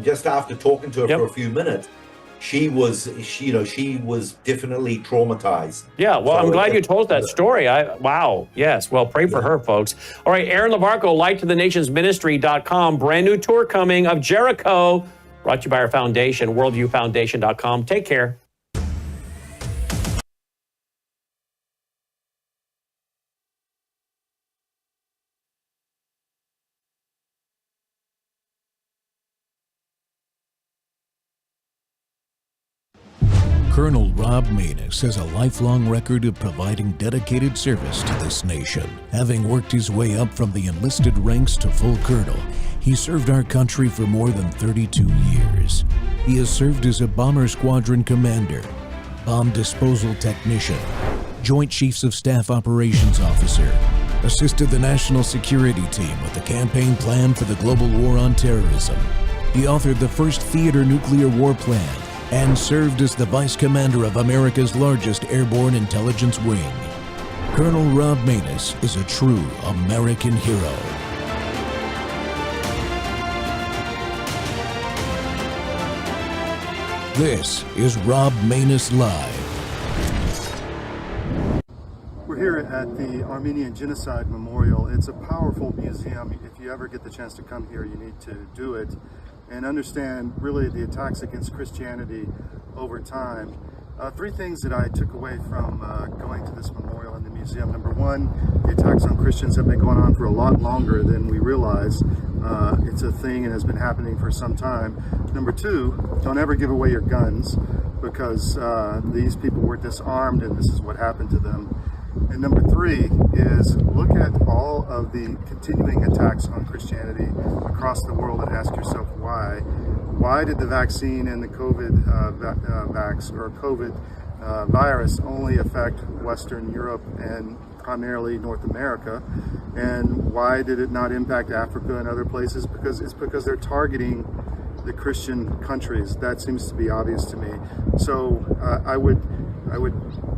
Just after talking to her Yep. for a few minutes, she was definitely traumatized. Yeah, well, So I'm glad you told that story. Wow. Yes. Well, pray for her, folks. All right, Aaron LaVarco, lighttothenationsministry.com. Brand new tour coming of Jericho. Brought to you by our foundation, worldviewfoundation.com. Take care. Colonel Rob Maness has a lifelong record of providing dedicated service to this nation. Having worked his way up from the enlisted ranks to full colonel, he served our country for more than 32 years. He has served as a bomber squadron commander, bomb disposal technician, Joint Chiefs of Staff Operations Officer, assisted the National Security Team with the campaign plan for the global war on terrorism. He authored the first theater nuclear war plan and served as the Vice Commander of America's largest airborne intelligence wing. Colonel Rob Maness is a true American hero. This is Rob Maness Live. We're here at the Armenian Genocide Memorial. It's a powerful museum. If you ever get the chance to come here, you need to do it and understand really the attacks against Christianity over time. Three things that I took away from going to this memorial in the museum. Number one, the attacks on Christians have been going on for a lot longer than we realize. It's a thing and has been happening for some time. Number two, don't ever give away your guns, because these people were disarmed and this is what happened to them. And number three is look at all of the continuing attacks on Christianity across the world and ask yourself why. Why did the vaccine and the COVID virus only affect Western Europe and primarily North America? And why did it not impact Africa and other places? Because they're targeting the Christian countries. That seems to be obvious to me. So I would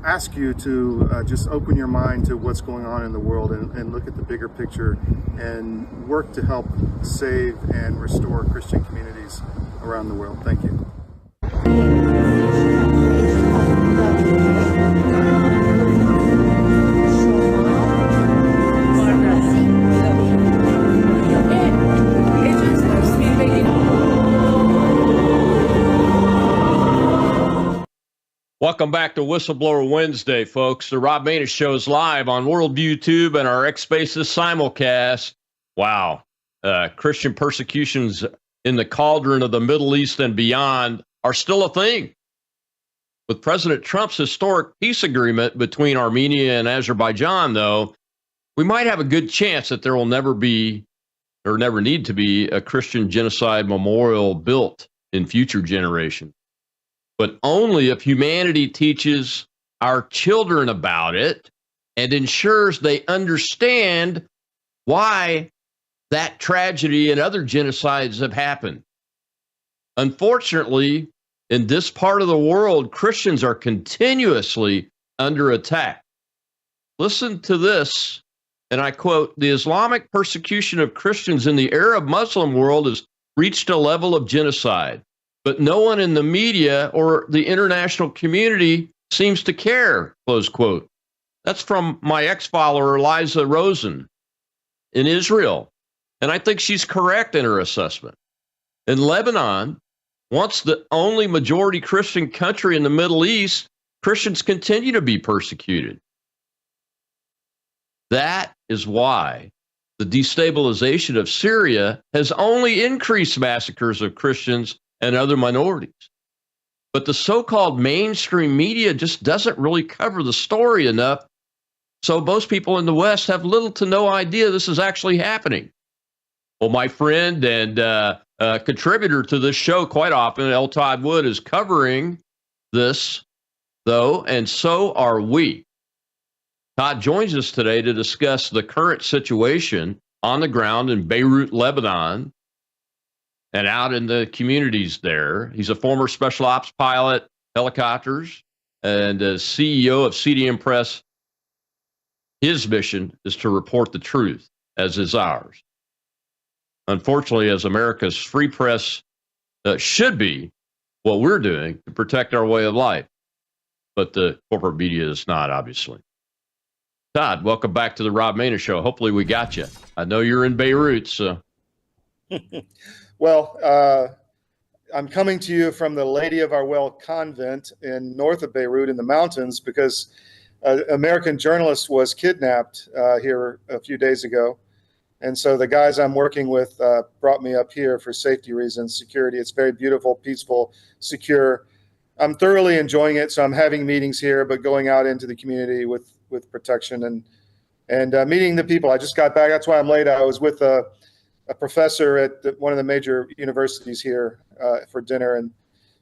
ask you to just open your mind to what's going on in the world and look at the bigger picture and work to help save and restore Christian communities around the world. Thank you. Welcome back to Whistleblower Wednesday, folks. The Rob Maness Show is live on Worldview Tube and our X Spaces simulcast. Wow. Christian persecutions in the cauldron of the Middle East and beyond are still a thing. With President Trump's historic peace agreement between Armenia and Azerbaijan, though, we might have a good chance that there will never be or never need to be a Christian genocide memorial built in future generations. But only if humanity teaches our children about it and ensures they understand why that tragedy and other genocides have happened. Unfortunately, in this part of the world, Christians are continuously under attack. Listen to this, and I quote, "The Islamic persecution of Christians in the Arab Muslim world has reached a level of genocide. But no one in the media or the international community seems to care," close quote. That's from my ex-follower, Liza Rosen, in Israel. And I think she's correct in her assessment. In Lebanon, once the only majority Christian country in the Middle East, Christians continue to be persecuted. That is why the destabilization of Syria has only increased massacres of Christians and other minorities. But the so-called mainstream media just doesn't really cover the story enough, so most people in the West have little to no idea this is actually happening. Well, my friend and contributor to this show quite often, L. Todd Wood, is covering this, though, and so are we. Todd joins us today to discuss the current situation on the ground in Beirut, Lebanon, and out in the communities there. He's a former special ops pilot, helicopters, and a CEO of CDM Press. His mission is to report the truth, as is ours. Unfortunately, as America's free press should be what we're doing to protect our way of life. But the corporate media is not, obviously. Todd, welcome back to the Rob Maness Show. Hopefully we got you. I know you're in Beirut, so. Well, I'm coming to you from the Lady of Our Well convent in north of Beirut in the mountains because an American journalist was kidnapped here a few days ago. And so the guys I'm working with brought me up here for safety reasons, security. It's very beautiful, peaceful, secure. I'm thoroughly enjoying it. So I'm having meetings here, but going out into the community with protection and meeting the people. I just got back. That's why I'm late. I was with a professor at one of the major universities here for dinner, and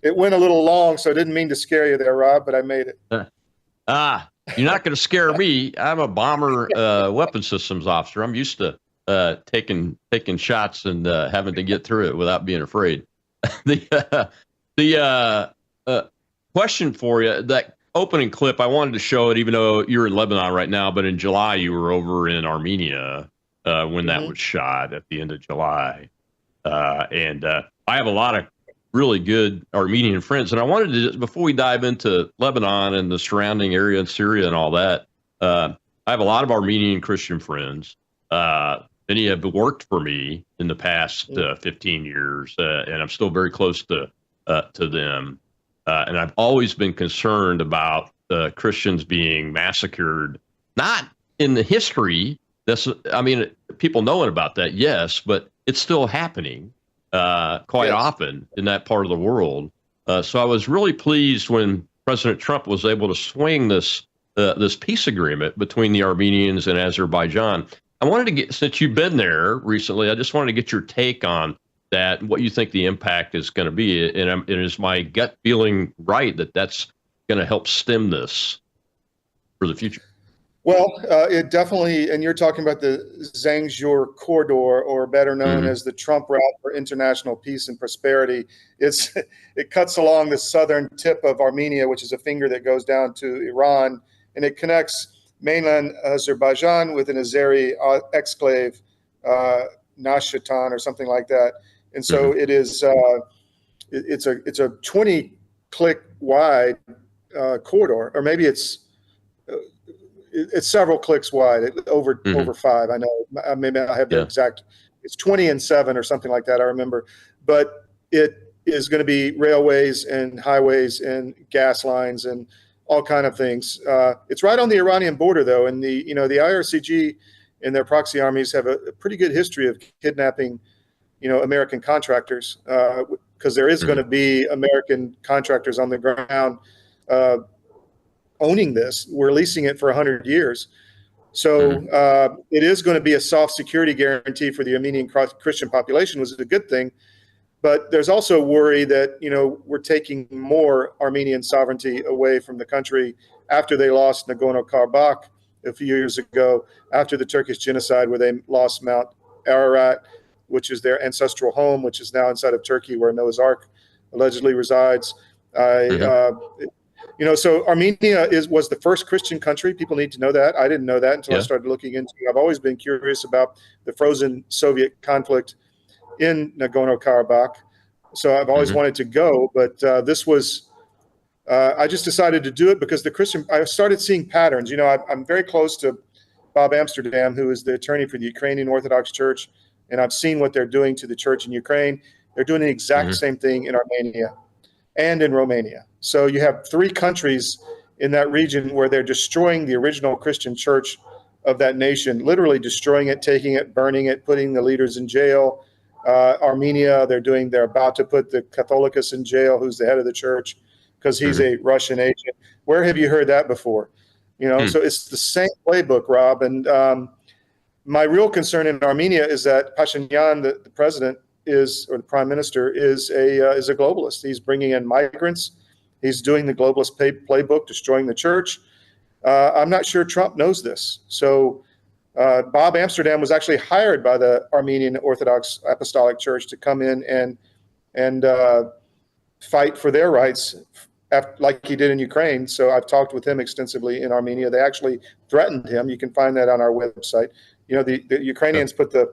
it went a little long, so I didn't mean to scare you there, Rob, but I made it. You're not going to scare me. I'm a bomber weapon systems officer. I'm used to taking shots and having to get through it without being afraid. The question for you, that opening clip, I wanted to show it, even though you're in Lebanon right now, but in July you were over in Armenia when that was shot at the end of July. And I have a lot of really good Armenian friends. And I wanted to, just before we dive into Lebanon and the surrounding area and Syria and all that, I have a lot of Armenian Christian friends. Many have worked for me in the past 15 years, and I'm still very close to them. And I've always been concerned about Christians being massacred, not in the history. I mean, people knowing about that, yes, but it's still happening quite often in that part of the world. So I was really pleased when President Trump was able to swing this peace agreement between the Armenians and Azerbaijan. I wanted to get, since you've been there recently, I just wanted to get your take on that, what you think the impact is going to be. And is my gut feeling right that that's going to help stem this for the future? Well, it definitely, and you're talking about the Zangezur corridor, or better known as the Trump route for international peace and prosperity. It cuts along the southern tip of Armenia, which is a finger that goes down to Iran, and it connects mainland Azerbaijan with an Azeri exclave, Nashatan or something like that. And so it is, it's a 20-click wide corridor, or maybe it's several clicks wide, over 5. I know, maybe I have the exact, it's 20 and 7 or something like that, I remember. But it is going to be railways and highways and gas lines and all kind of things. It's right on the Iranian border, though, and the IRCG and their proxy armies have a pretty good history of kidnapping, American contractors, because there is going to be American contractors on the ground owning this. We're leasing it for 100 years. So it is going to be a soft security guarantee for the Armenian Christian population, which is a good thing. But there's also worry that, we're taking more Armenian sovereignty away from the country after they lost Nagorno-Karabakh a few years ago, after the Turkish genocide, where they lost Mount Ararat, which is their ancestral home, which is now inside of Turkey, where Noah's Ark allegedly resides. So Armenia was the first Christian country. People need to know that. I didn't know that until I started looking into it. I've always been curious about the frozen Soviet conflict in Nagorno-Karabakh. So I've always wanted to go, but this was, I just decided to do it because I started seeing patterns. I'm very close to Bob Amsterdam, who is the attorney for the Ukrainian Orthodox Church, and I've seen what they're doing to the church in Ukraine. They're doing the exact same thing in Armenia and in Romania. So you have 3 countries in that region where they're destroying the original Christian church of that nation, literally destroying it, taking it, burning it, putting the leaders in jail. Armenia, they're about to put the Catholicos in jail, who's the head of the church, because he's a Russian agent. Where have you heard that before? So it's the same playbook, Rob. And my real concern in Armenia is that Pashinyan, the president, or the prime minister, is a globalist. He's bringing in migrants. He's doing the globalist playbook, destroying the church. I'm not sure Trump knows this. So Bob Amsterdam was actually hired by the Armenian Orthodox Apostolic Church to come in and fight for their rights, like he did in Ukraine. So I've talked with him extensively in Armenia. They actually threatened him. You can find that on our website. The Ukrainians put the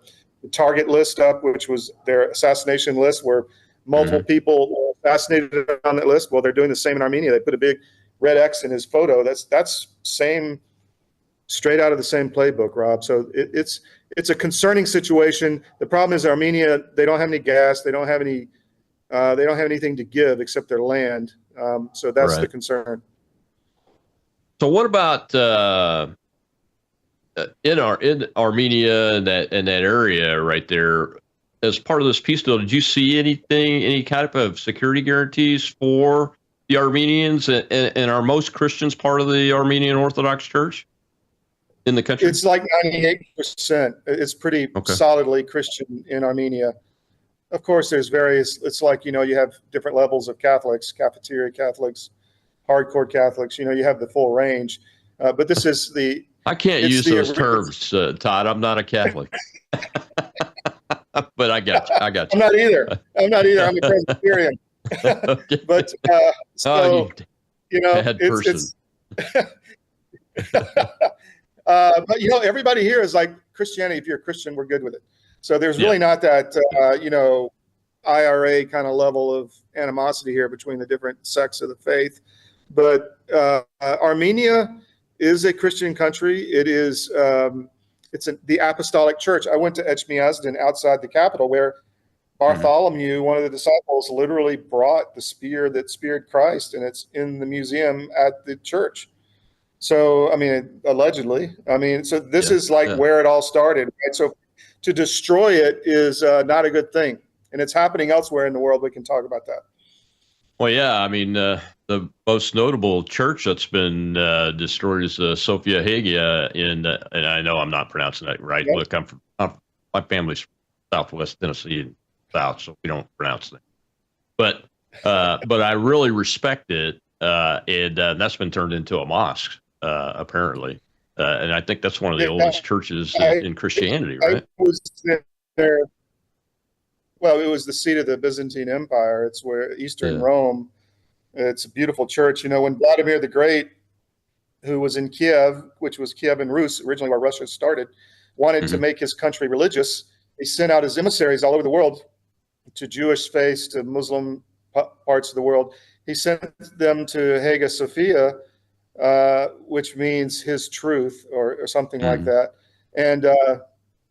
target list up, which was their assassination list, where multiple people assassinated on that list. Well, they're doing the same in Armenia. They put a big red X in his photo. That's same, straight out of the same playbook, Rob. So it's a concerning situation. The problem is Armenia, they don't have any gas. They don't have anything to give except their land. So that's the concern. So what about in Armenia and that area right there? As part of this peace deal, did you see any type of security guarantees for the Armenians and are most Christians part of the Armenian Orthodox Church in the country? It's like 98%. It's pretty solidly Christian in Armenia. Of course, there's various, it's like, you have different levels of Catholics, cafeteria Catholics, hardcore Catholics, you have the full range. But this is I can't use those terms, Todd. I'm not a Catholic. But I got you. I'm not either. I'm a Presbyterian. Okay. But it's but everybody here is like Christianity. If you're a Christian, we're good with it. So there's really not that IRA kind of level of animosity here between the different sects of the faith. But Armenia is a Christian country. It is. It's the Apostolic Church. I went to Etchmiadzin outside the capital where Bartholomew, one of the disciples, literally brought the spear that speared Christ, and it's in the museum at the church. So, allegedly. So this is where it all started. Right? So to destroy it is not a good thing. And it's happening elsewhere in the world. We can talk about that. Well, yeah, the most notable church that's been destroyed is Sophia Hagia and I know I'm not pronouncing that right. Look, my family's from Southwest Tennessee and South, so we don't pronounce it. But I really respect it, and that's been turned into a mosque apparently, and I think that's one of the oldest churches in Christianity, right? I was there. Well, it was the seat of the Byzantine Empire. It's where Eastern Rome. It's a beautiful church. When Vladimir the Great, who was in Kiev, which was Kiev and Rus, originally where Russia started, wanted to make his country religious, he sent out his emissaries all over the world to Jewish faiths, to Muslim parts of the world. He sent them to Hagia Sophia, which means his truth or something like that, and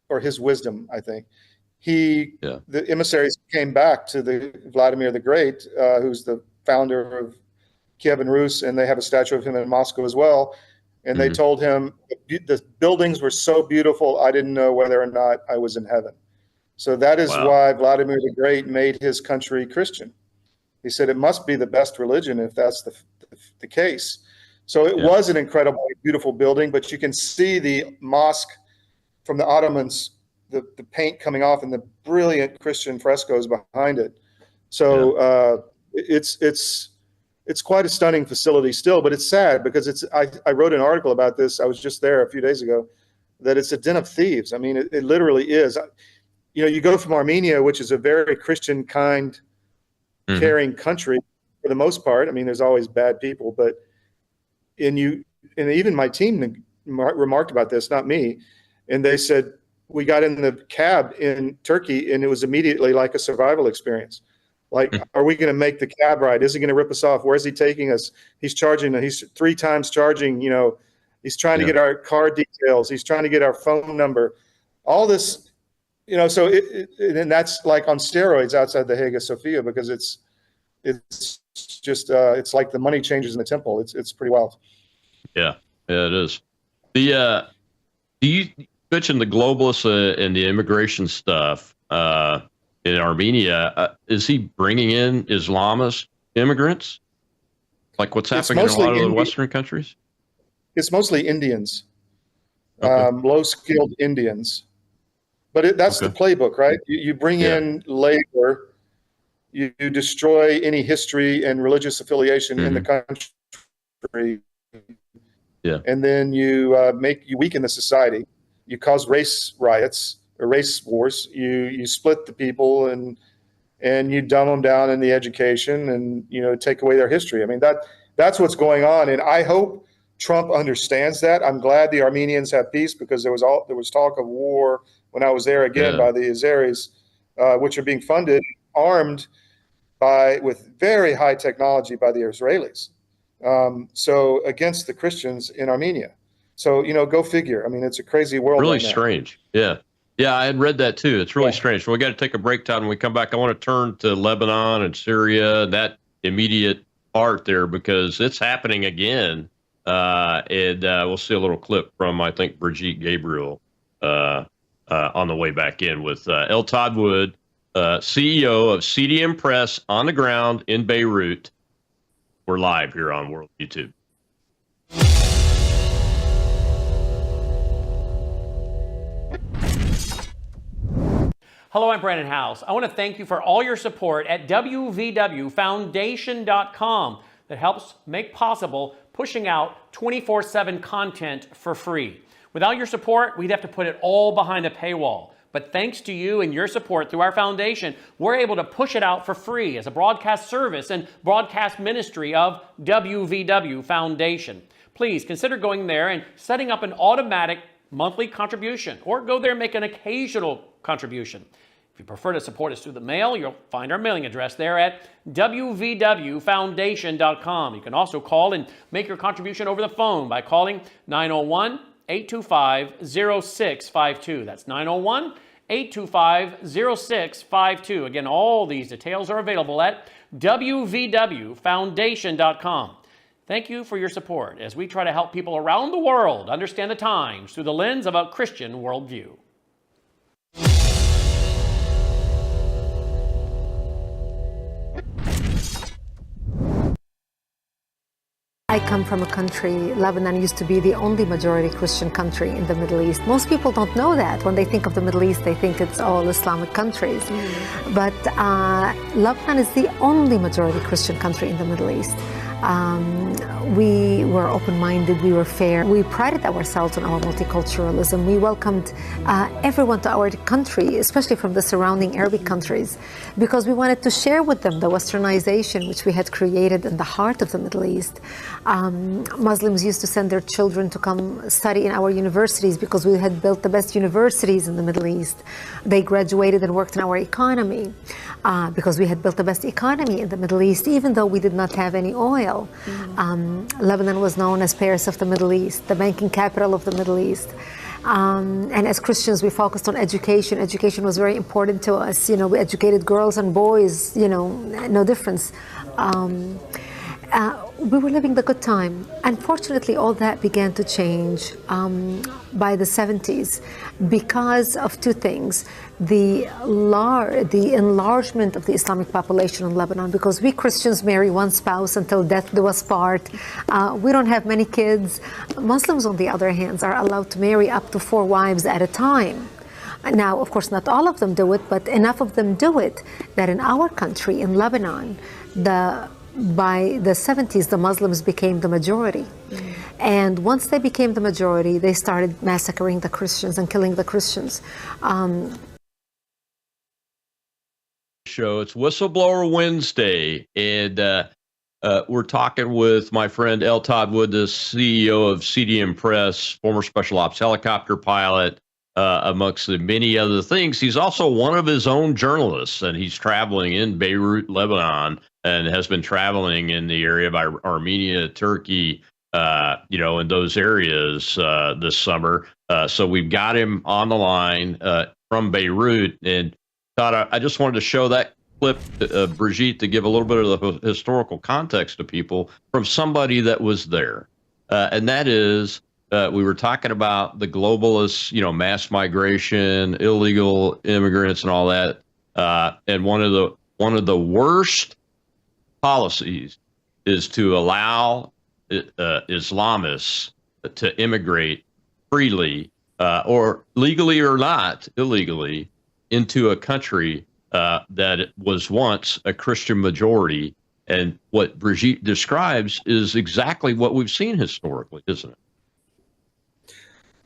or his wisdom, I think. The emissaries came back to the Vladimir the Great, who's the founder of Kiev and Rus, and they have a statue of him in Moscow as well. And they told him the buildings were so beautiful, I didn't know whether or not I was in heaven. So that is why Vladimir the Great made his country Christian. He said it must be the best religion if that's the case. So it was an incredibly beautiful building, but you can see the mosque from the Ottomans, the paint coming off and the brilliant Christian frescoes behind it. So it's quite a stunning facility still, but it's sad because I wrote an article about this. I was just there a few days ago, that it's a den of thieves. It literally is. You go from Armenia, which is a very Christian, kind, caring country for the most part. There's always bad people, but and even my team remarked about this, not me. And they said, we got in the cab in Turkey and it was immediately like a survival experience. Like, are we going to make the cab ride? Is he going to rip us off? Where's he taking us? He's 3 times charging, he's trying to get our card details. He's trying to get our phone number, all this, so and that's like on steroids outside the Hagia Sophia, because it's just, it's like the money changes in the temple. It's pretty wild. Yeah, it is. Do you mention the globalists and the immigration stuff in Armenia? Is he bringing in Islamist immigrants, like what's happening in a lot of the Western countries? It's mostly Indians, low-skilled Indians. But that's the playbook, right? You bring in labor, you destroy any history and religious affiliation in the country, and then you weaken the society. You cause race riots or race wars. You split the people and you dumb them down in the education and take away their history. That's what's going on, and I hope Trump understands that. I'm glad the Armenians have peace, because there was talk of war when I was there again by the Azeris, which are being funded, armed with very high technology by the Israelis. So against the Christians in Armenia. So, go figure. I mean, it's a crazy world Really right now. strange. Yeah. Yeah, I had read that too. It's really Yeah. strange. Well, we got to take a break, Todd. When we come back, I want to turn to Lebanon and Syria, that immediate part there, because it's happening again. And we'll see a little clip from, I think, Brigitte Gabriel on the way back in with L. Todd Wood, CEO of CDM Press on the ground in Beirut. We're live here on World YouTube. Hello, I'm Brandon House. I want to thank you for all your support at wvwfoundation.com that helps make possible pushing out 24/7 content for free. Without your support, we'd have to put it all behind a paywall. But thanks to you and your support through our foundation, we're able to push it out for free as a broadcast service and broadcast ministry of WVW Foundation. Please consider going there and setting up an automatic monthly contribution, or go there and make an occasional contribution. If you prefer to support us through the mail, you'll find our mailing address there at wvwfoundation.com. You can also call and make your contribution over the phone by calling 901-825-0652. That's 901-825-0652. Again, all these details are available at wvwfoundation.com. Thank you for your support as we try to help people around the world understand the times through the lens of a Christian worldview. I come from a country, Lebanon used to be the only majority Christian country in the Middle East. Most people don't know that. When they think of the Middle East, they think it's all Islamic countries. But Lebanon is the only majority Christian country in the Middle East. We were open-minded, we were fair. We prided ourselves on our multiculturalism. We welcomed everyone to our country, especially from the surrounding Arabic countries, because we wanted to share with them the westernization which we had created in the heart of the Middle East. Muslims used to send their children to come study in our universities because we had built the best universities in the Middle East. They graduated and worked in our economy because we had built the best economy in the Middle East, even though we did not have any oil. Lebanon was known as Paris of the Middle East, the banking capital of the Middle East. And as Christians, we focused on education. Education was very important to us. You know, we educated girls and boys, you know, no difference. We were living the good time. Unfortunately, all that began to change by the 70s because of two things. The enlargement of the Islamic population in Lebanon, because we Christians marry one spouse until death do us part. We don't have many kids. Muslims, on the other hand, are allowed to marry up to 4 wives at a time. Now, of course, not all of them do it, but enough of them do it that in our country, in Lebanon, by the 70s, the Muslims became the majority. And once they became the majority, they started massacring the Christians and killing the Christians. Show. It's Whistleblower Wednesday, and we're talking with my friend L. Todd Wood, the CEO of CDM Press, former special ops helicopter pilot, amongst the many other things. He's also one of his own journalists, and he's traveling in Beirut, Lebanon, and has been traveling in the area by Armenia, Turkey, in those areas this summer. So we've got him on the line from Beirut. And Todd, I just wanted to show that clip, Brigitte, to give a little bit of the historical context to people from somebody that was there. And that is, we were talking about the globalists, mass migration, illegal immigrants, and all that. And one of the worst policies is to allow Islamists to immigrate freely, or legally or not, illegally, into a country that was once a Christian majority. And what Brigitte describes is exactly what we've seen historically, isn't it?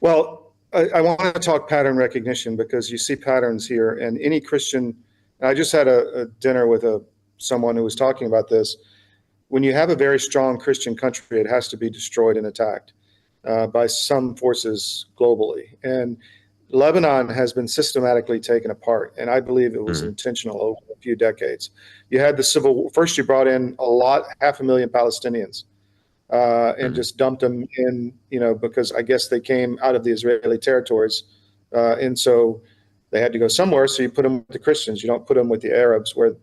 Well, I want to talk pattern recognition because you see patterns here. And any Christian, I just had a dinner with someone who was talking about this. When you have a very strong Christian country, it has to be destroyed and attacked by some forces globally. And Lebanon has been systematically taken apart, and I believe it was Mhm. intentional over a few decades. You had the civil war. First, you brought in 500,000 Palestinians, and Mhm. just dumped them in, because I guess they came out of the Israeli territories, and so they had to go somewhere. So you put them with the Christians. You don't put them with the Arabs, where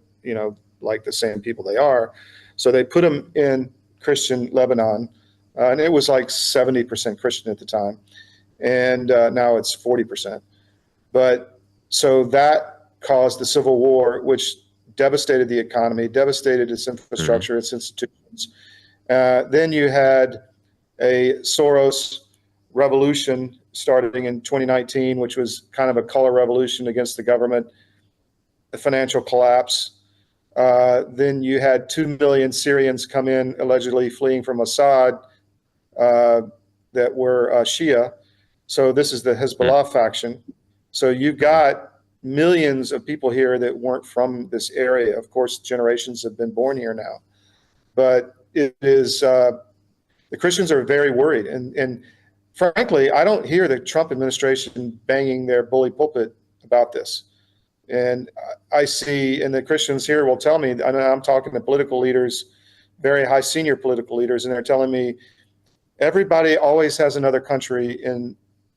like the same people they are. So they put them in Christian Lebanon, and it was like 70% Christian at the time, and now it's 40%. But so that caused the civil war, which devastated the economy, devastated its Mhm. infrastructure, its institutions. Then you had a Soros revolution starting in 2019, which was kind of a color revolution against the government, the financial collapse. Then you had 2 million Syrians come in, allegedly fleeing from Assad, uh, that were Shia. So this is the Mhm. Hezbollah faction. So you've got millions of people here that weren't from this area. Of course, generations have been born here now. But it is, the Christians are very worried. And frankly, I don't hear the Trump administration banging their bully pulpit about this. And I see, and the Christians here will tell me, I'm talking to political leaders, very high senior political leaders, and they're telling me everybody always has another country in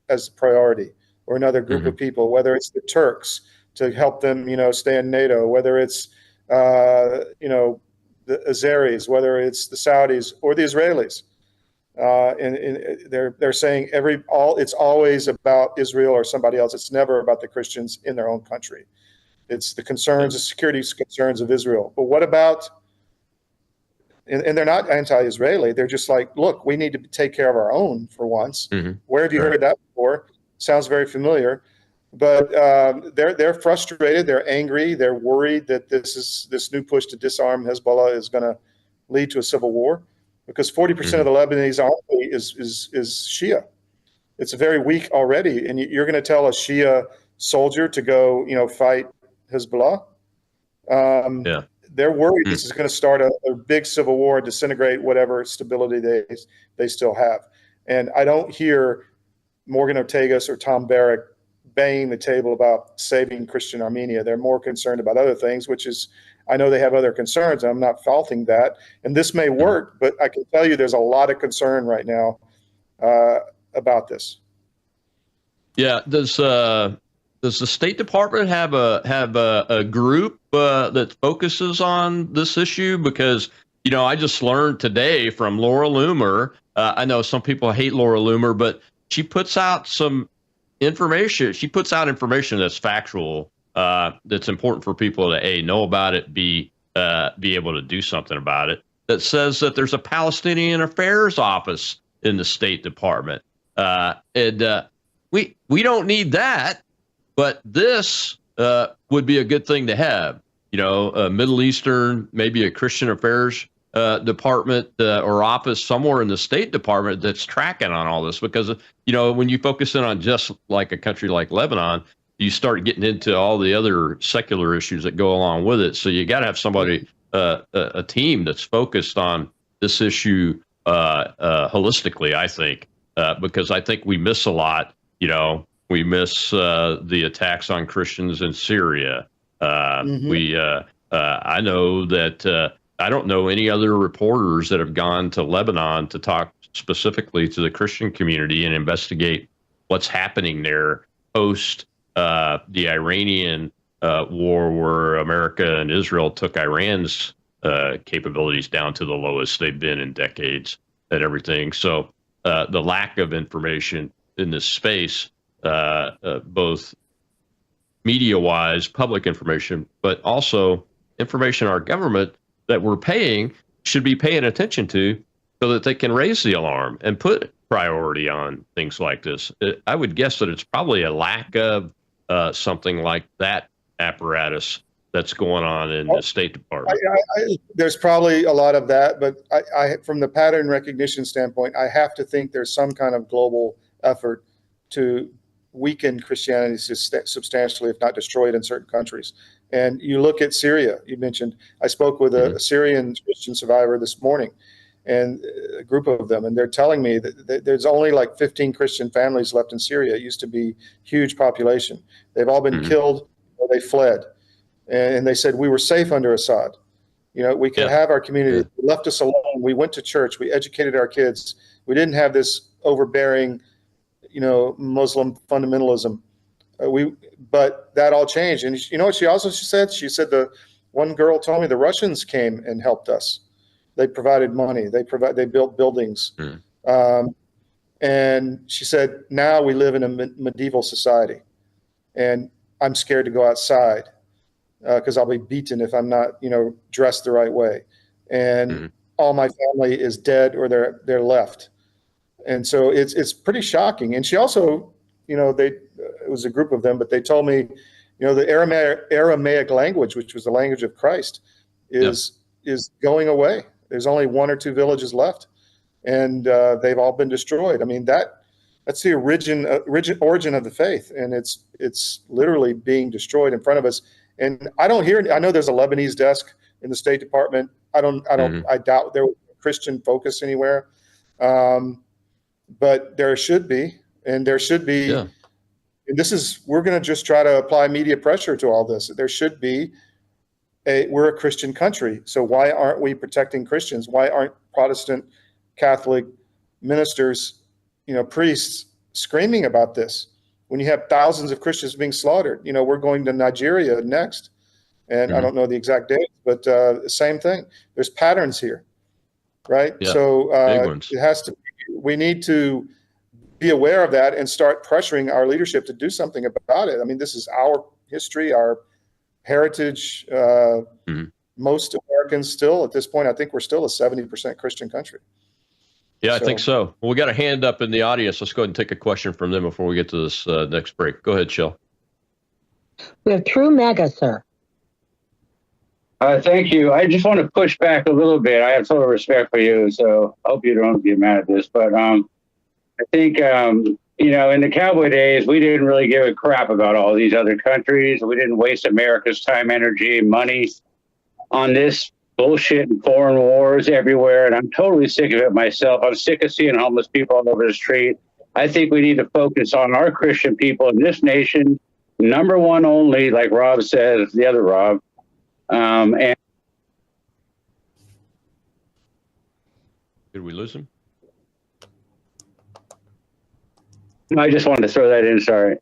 as a priority, or another group of Mhm. people, whether it's the Turks to help them, stay in NATO, whether it's, the Azeris, whether it's the Saudis or the Israelis. And they're saying it's always about Israel or somebody else. It's never about the Christians in their own country. It's the concerns, the security concerns of Israel. But what about, and they're not anti-Israeli. They're just like, look, we need to take care of our own for once. Mhm. Where have you Right. heard that before? Sounds very familiar. But they're frustrated. They're angry. They're worried that this new push to disarm Hezbollah is going to lead to a civil war, because 40% of Mhm. the Lebanese army is Shia. It's very weak already, and you're going to tell a Shia soldier to go, fight Hezbollah. Um, Yeah. they're worried Mm. this is going to start a big civil war, disintegrate whatever stability they still have. And I don't hear Morgan Ortagus or Tom Barrack banging the table about saving Christian Armenia. They're more concerned about other things, which is, I know they have other concerns. I'm not faulting that. And this may Mhm. work, but I can tell you there's a lot of concern right now uh, about this. Yeah. Does the State Department have a group that focuses on this issue? Because I just learned today from Laura Loomer. I know some people hate Laura Loomer, but she puts out some information. She puts out information that's factual. That's important for people to know about it, be able to do something about it. That says that there's a Palestinian Affairs Office in the State Department, and we don't need that, but this would be a good thing to have. A Middle Eastern, maybe a Christian Affairs department or office somewhere in the State Department that's tracking on all this, because when you focus in on just like a country like Lebanon, you start getting into all the other secular issues that go along with it. So you got to have somebody, a team that's focused on this issue holistically, I think, because I think we miss a lot. We miss the attacks on Christians in Syria. Mm-hmm. I know that I don't know any other reporters that have gone to Lebanon to talk specifically to the Christian community and investigate what's happening there post the Iranian war, where America and Israel took Iran's capabilities down to the lowest they've been in decades and everything. So the lack of information in this space, both media-wise, public information, but also information our government that we're paying should be paying attention to, so that they can raise the alarm and put priority on things like this. I would guess that it's probably a lack of something like that apparatus that's going on in the State Department. There's probably a lot of that, but from the pattern recognition standpoint, I have to think there's some kind of global effort to weaken Christianity substantially, if not destroy it in certain countries. And you look at Syria, you mentioned, I spoke with a Syrian Christian survivor this morning, and a group of them, and they're telling me that there's only like 15 Christian families left in Syria. It used to be huge population. They've all been killed or they fled. And they said, we were safe under Assad. We could have our community. They left us alone. We went to church. We educated our kids. We didn't have this overbearing, Muslim fundamentalism. But that all changed. And you know what she said? She said the one girl told me the Russians came and helped us. They provided money. They built buildings. And she said, now we live in a medieval society, and I'm scared to go outside because I'll be beaten if I'm not, dressed the right way. And all my family is dead or they're left. And so it's pretty shocking. And she also, it was a group of them, but they told me, the Aramaic language, which was the language of Christ, is going away. There's only 1 or 2 villages left, and they've all been destroyed. I mean, that's the origin of the faith, and it's literally being destroyed in front of us. And I don't hear. I know there's a Lebanese desk in the State Department. I doubt there was a Christian focus anywhere, but there should be, and there should be. Yeah. And we're going to just try to apply media pressure to all this. There should be we're a Christian country. So why aren't we protecting Christians? Why aren't Protestant, Catholic ministers, priests screaming about this? When you have thousands of Christians being slaughtered, we're going to Nigeria next. And I don't know the exact date, but same thing. There's patterns here, right? Yeah. So it has to, we need to be aware of that and start pressuring our leadership to do something about it. I mean, this is our history, our heritage. Most Americans still, at this point, I think we're still a 70% Christian country. Yeah, I think so. Well, we got a hand up in the audience. Let's go ahead and take a question from them before we get to this next break. Go ahead, Shell. We have True Mega, sir. Thank you. I just want to push back a little bit. I have total respect for you, so I hope you don't get mad at this. But I think, in the cowboy days, we didn't really give a crap about all these other countries. We didn't waste America's time, energy, money on this bullshit and foreign wars everywhere. And I'm totally sick of it myself. I'm sick of seeing homeless people all over the street. I think we need to focus on our Christian people in this nation, number one only, like Rob says, the other Rob. And did we lose him? I just wanted to throw that in. Sorry.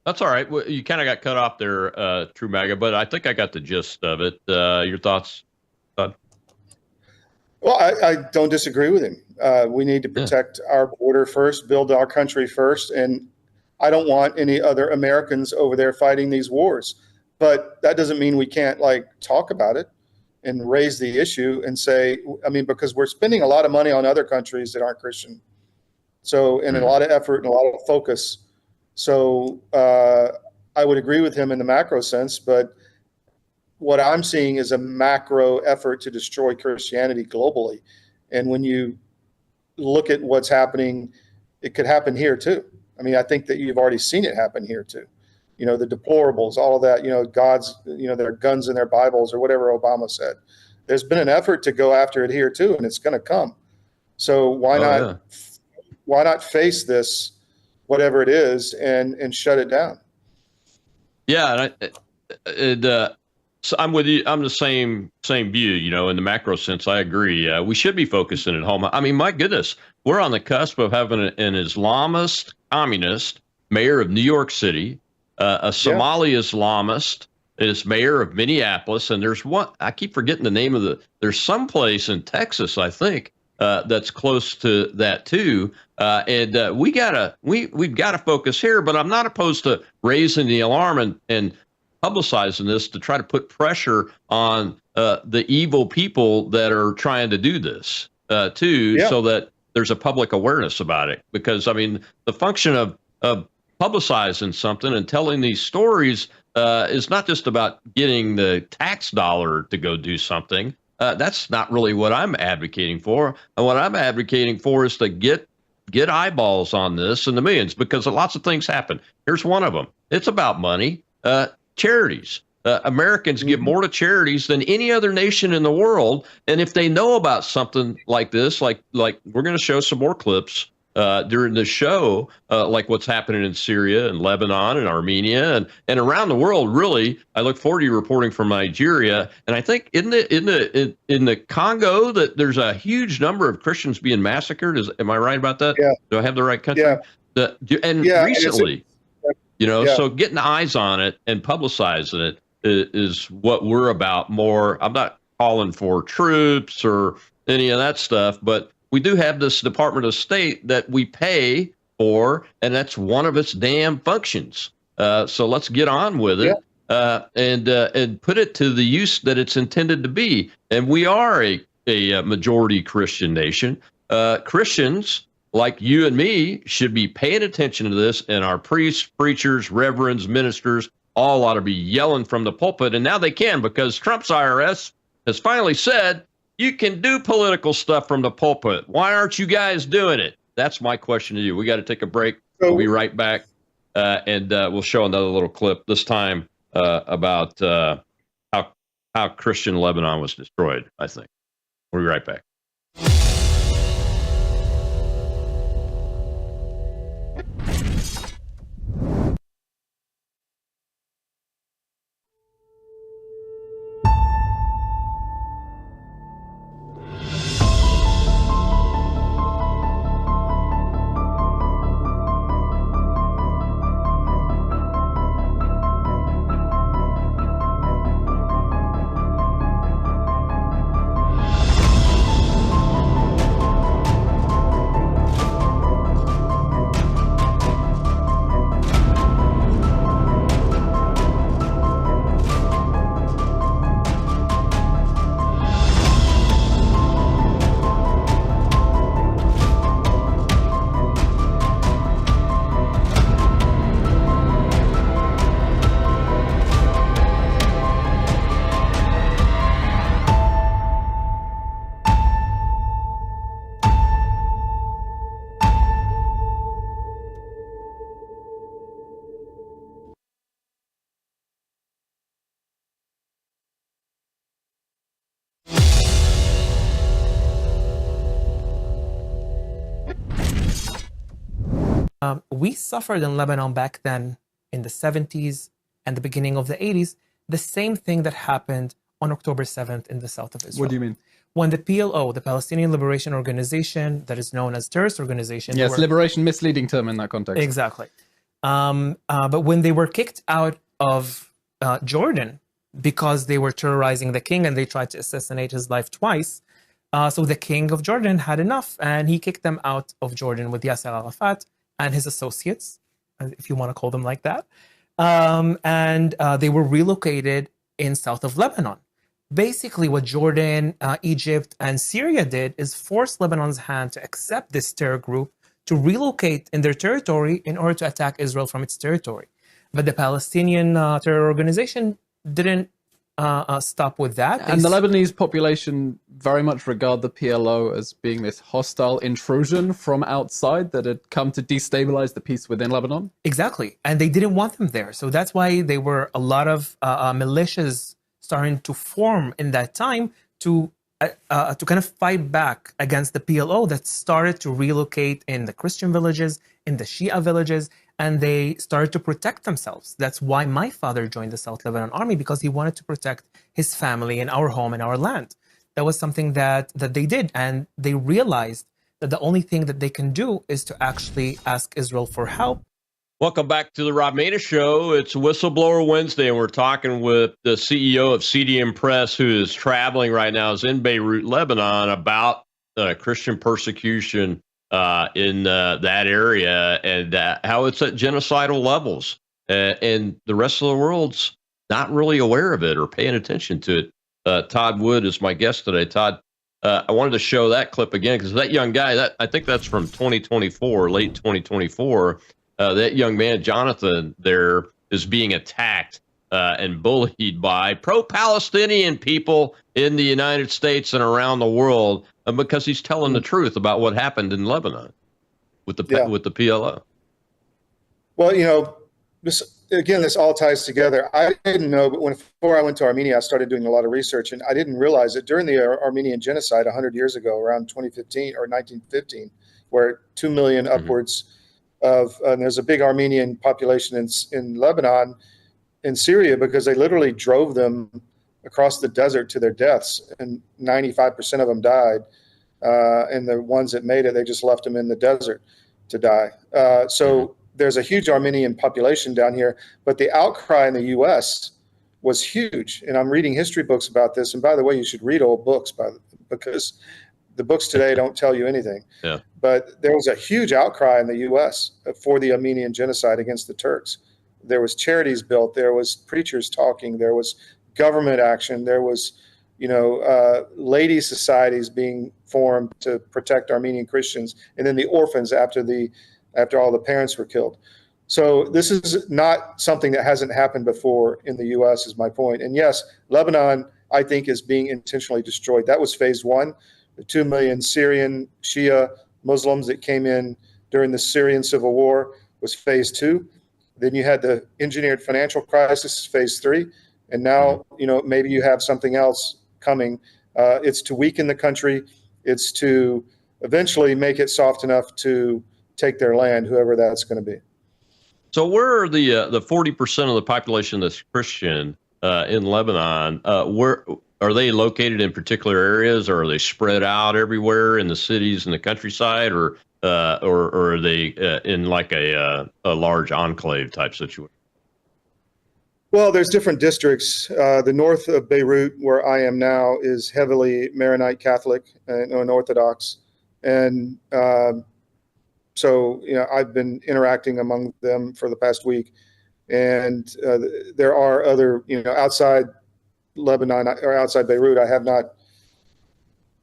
That's all right. Well, you kind of got cut off there, True Maga, but I think I got the gist of it. Your thoughts, Todd? Well, I don't disagree with him. We need to protect our border first, build our country first, and I don't want any other Americans over there fighting these wars. But that doesn't mean we can't talk about it and raise the issue and say, because we're spending a lot of money on other countries that aren't Christian. So, and a lot of effort and a lot of focus. So I would agree with him in the macro sense, but what I'm seeing is a macro effort to destroy Christianity globally. And when you look at what's happening, it could happen here too. I think that you've already seen it happen here too. The deplorables, all of that, God's, their guns in their Bibles or whatever Obama said. There's been an effort to go after it here too, and it's going to come. So why not face this, whatever it is, and shut it down? Yeah, so I'm with you. I'm the same view. In the macro sense, I agree. We should be focusing at home. My goodness, we're on the cusp of having an Islamist communist mayor of New York City. A Somali Islamist is mayor of Minneapolis, and there's one, I keep forgetting the name of there's some place in Texas, I think, that's close to that too. And we've got to focus here, but I'm not opposed to raising the alarm and publicizing this to try to put pressure on the evil people that are trying to do this too, so that there's a public awareness about it. Because the function of publicizing something and telling these stories is not just about getting the tax dollar to go do something. That's not really what I'm advocating for. And what I'm advocating for is to get eyeballs on this in the millions, because lots of things happen. Here's one of them. It's about money. Charities. Americans give more to charities than any other nation in the world. And if they know about something like this, like we're going to show some more clips during the show, like what's happening in Syria and Lebanon and Armenia and around the world. Really, I look forward to you reporting from Nigeria. And I think in the Congo that there's a huge number of Christians being massacred. Am I right about that? Yeah. Do I have the right country? Yeah. Recently, Yeah. so getting eyes on it and publicizing it is what we're about more. I'm not calling for troops or any of that stuff, but we do have this Department of State that we pay for, and that's one of its damn functions. So let's get on with it and put it to the use that it's intended to be. And we are a majority Christian nation. Christians like you and me should be paying attention to this, and our priests, preachers, reverends, ministers all ought to be yelling from the pulpit. And now they can, because Trump's IRS has finally said you can do political stuff from the pulpit. Why aren't you guys doing it? That's my question to you. We got to take a break. We'll be right back, and we'll show another little clip, this time about how Christian Lebanon was destroyed, I think. We'll be right back. We suffered in Lebanon back then, in the 70s and the beginning of the 80s, the same thing that happened on October 7th in the south of Israel. What do you mean? When the PLO, the Palestinian Liberation Organization, that is known as terrorist organization. Yes, liberation, misleading term in that context. Exactly. But when they were kicked out of Jordan because they were terrorizing the king and they tried to assassinate his life twice, so the king of Jordan had enough and he kicked them out of Jordan with Yasser Arafat and his associates, if you want to call them like that. And they were relocated in south of Lebanon. Basically, what Jordan, Egypt, and Syria did is force Lebanon's hand to accept this terror group to relocate in their territory in order to attack Israel from its territory. But the Palestinian terror organization didn't stop with that. And the Lebanese population very much regard the PLO as being this hostile intrusion from outside that had come to destabilize the peace within Lebanon. Exactly. And they didn't want them there. So that's why there were a lot of militias starting to form in that time to kind of fight back against the PLO that started to relocate in the Christian villages, in the Shia villages, and they started to protect themselves. That's why my father joined the South Lebanon Army, because he wanted to protect his family and our home and our land. That was something that they did, and they realized that the only thing that they can do is to actually ask Israel for help. Welcome back to the Rob Maness Show. It's Whistleblower Wednesday, and we're talking with the CEO of CDM Press, who is traveling right now, is in Beirut, Lebanon, about Christian persecution in that area and how it's at genocidal levels. And the rest of the world's not really aware of it or paying attention to it. Todd Wood is my guest today. Todd, I wanted to show that clip again because that young guy, I think that's from 2024, late 2024. That young man, Jonathan, there is being attacked and bullied by pro-Palestinian people in the United States and around the world because he's telling the truth about what happened in Lebanon with the PLO. Well, again, this all ties together. I didn't know, but before I went to Armenia, I started doing a lot of research, and I didn't realize that during the Armenian genocide 100 years ago, around 2015 or 1915, where 2 million upwards of, and there's a big Armenian population in Lebanon, in Syria, because they literally drove them across the desert to their deaths, and 95% of them died. And the ones that made it, they just left them in the desert to die. So there's a huge Armenian population down here, but the outcry in the U.S. was huge. And I'm reading history books about this. And by the way, you should read old books because the books today don't tell you anything. Yeah. But there was a huge outcry in the U.S. for the Armenian genocide against the Turks. There was charities built. There was preachers talking. There was government action. There was, lady societies being formed to protect Armenian Christians, and then the orphans after all the parents were killed. So this is not something that hasn't happened before in the U.S. is my point. And yes, Lebanon, I think, is being intentionally destroyed. That was phase one. The 2 million Syrian Shia Muslims that came in during the Syrian civil war was phase two. Then you had the engineered financial crisis, phase three. And now, maybe you have something else coming. It's to weaken the country. It's to eventually make it soft enough to take their land, whoever that's going to be. So where are the 40% of the population that's Christian in Lebanon? Where are they located in particular areas, or are they spread out everywhere in the cities and the countryside, or are they in like a large enclave type situation? Well, there's different districts. The north of Beirut, where I am now, is heavily Maronite Catholic and Orthodox. And so, I've been interacting among them for the past week. And there are other, outside Lebanon or outside Beirut, I have not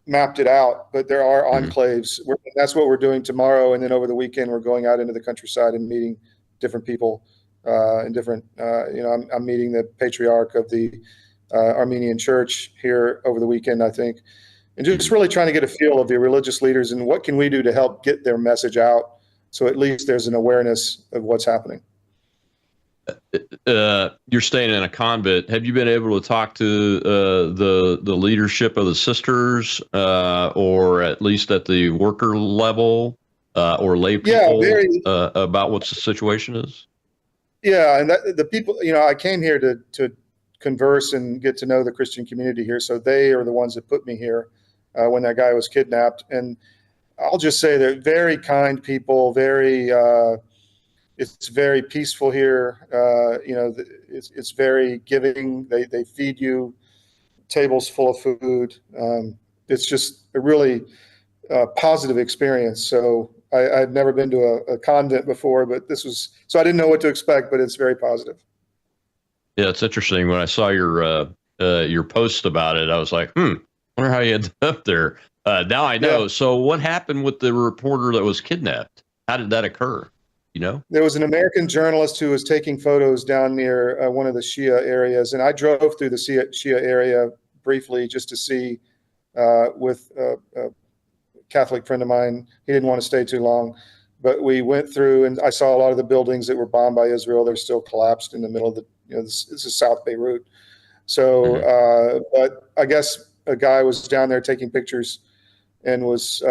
mapped it out, but there are enclaves. That's what we're doing tomorrow. And then over the weekend, we're going out into the countryside and meeting different people. I'm meeting the patriarch of the Armenian church here over the weekend, I think, and just really trying to get a feel of the religious leaders and what can we do to help get their message out, so at least there's an awareness of what's happening. You're staying in a convent. Have you been able to talk to the leadership of the sisters, or at least at the worker level, or lay people, about what the situation is? Yeah, and the people, I came here to converse and get to know the Christian community here. So they are the ones that put me here when that guy was kidnapped. And I'll just say they're very kind people, it's very peaceful here. It's very giving. They feed you tables full of food. It's just a really positive experience. So I've never been to a convent before, but so I didn't know what to expect, but it's very positive. Yeah, it's interesting. When I saw your post about it, I was like, wonder how you ended up there. Now I know. Yeah. So what happened with the reporter that was kidnapped? How did that occur? There was an American journalist who was taking photos down near one of the Shia areas, and I drove through the Shia area briefly just to see with a Catholic friend of mine. He didn't want to stay too long, but we went through, and I saw a lot of the buildings that were bombed by Israel. They're still collapsed in the middle of this is South Beirut. So, but I guess a guy was down there taking pictures and was,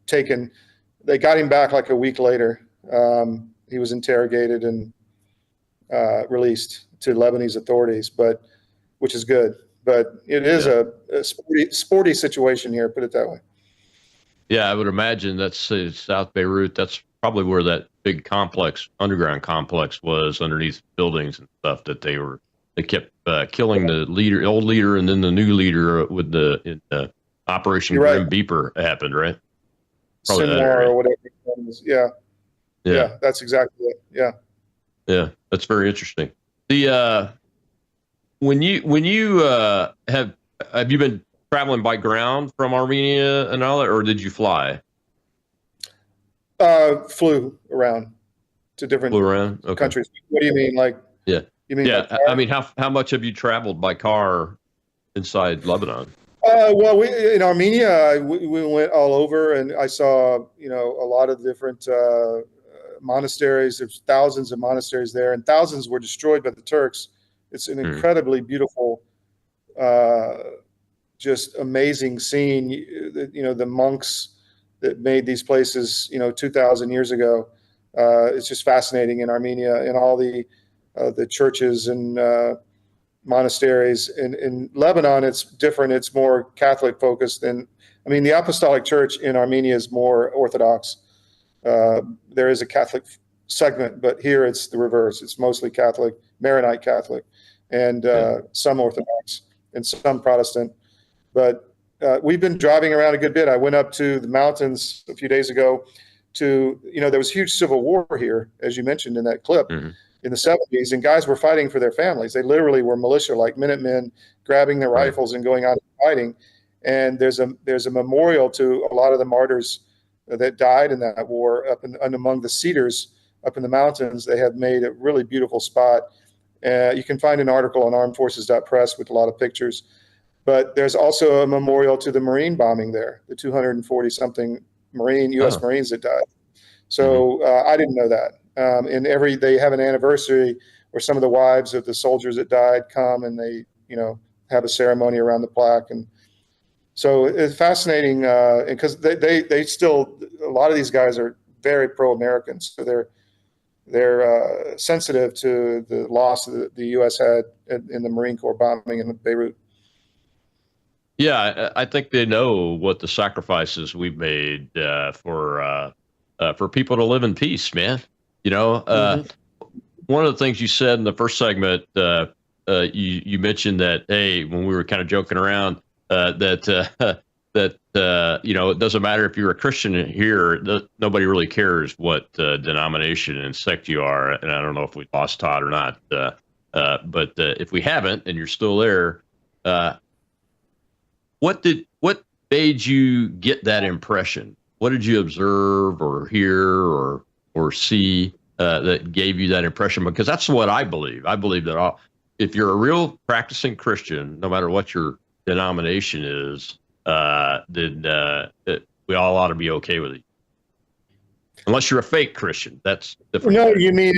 taken. They got him back like a week later. He was interrogated and released to Lebanese authorities, which is good. But it is a sporty situation here, put it that way. Yeah, I would imagine that's South Beirut. That's probably where that big underground complex was, underneath buildings and stuff, that they kept killing the old leader, and then the new leader with the Operation Grim Reaper happened, right? Sinwar or whatever it was. Yeah, that's exactly it. Yeah, that's very interesting. The when you have you been traveling by ground from Armenia and all that, or did you fly? Flew around to different countries. What do you mean? You mean? I mean, how much have you traveled by car inside Lebanon? Well, in Armenia, we went all over, and I saw, a lot of different monasteries. There's thousands of monasteries there, and thousands were destroyed by the Turks. It's an incredibly beautiful, just amazing scene. The monks that made these places, 2,000 years ago. It's just fascinating in Armenia, and all the churches and monasteries. In Lebanon, it's different. It's more Catholic focused the Apostolic Church in Armenia is more Orthodox. There is a Catholic segment, but here it's the reverse. It's mostly Catholic, Maronite Catholic, and some Orthodox and some Protestant. But we've been driving around a good bit. I went up to the mountains a few days ago there was huge civil war here, as you mentioned in that clip, in the 70s, and guys were fighting for their families. They literally were militia, like Minutemen, grabbing their rifles and going out and fighting. And there's a memorial to a lot of the martyrs that died in that war up and among the cedars up in the mountains. They have made a really beautiful spot. You can find an article on armedforces.press with a lot of pictures. But there's also a memorial to the Marine bombing there, the 240-something U.S. Marines that died. So I didn't know that. And they have an anniversary where some of the wives of the soldiers that died come and they, have a ceremony around the plaque. And so it's fascinating because they still, a lot of these guys are very pro-American. So they're sensitive to the loss that the U.S. had in the Marine Corps bombing in Beirut. Yeah, I think they know what the sacrifices we've made for people to live in peace, man. One of the things you said in the first segment, you mentioned that, hey, when we were kind of joking around, that it doesn't matter if you're a Christian here, nobody really cares what denomination and sect you are. And I don't know if we lost Todd or not, but if we haven't and you're still there, what made you get that impression? What did you observe or hear or see that gave you that impression? Because that's what I believe. I believe that if you're a real practicing Christian, no matter what your denomination is, then we all ought to be okay with it. Unless you're a fake Christian, that's different. No, you mean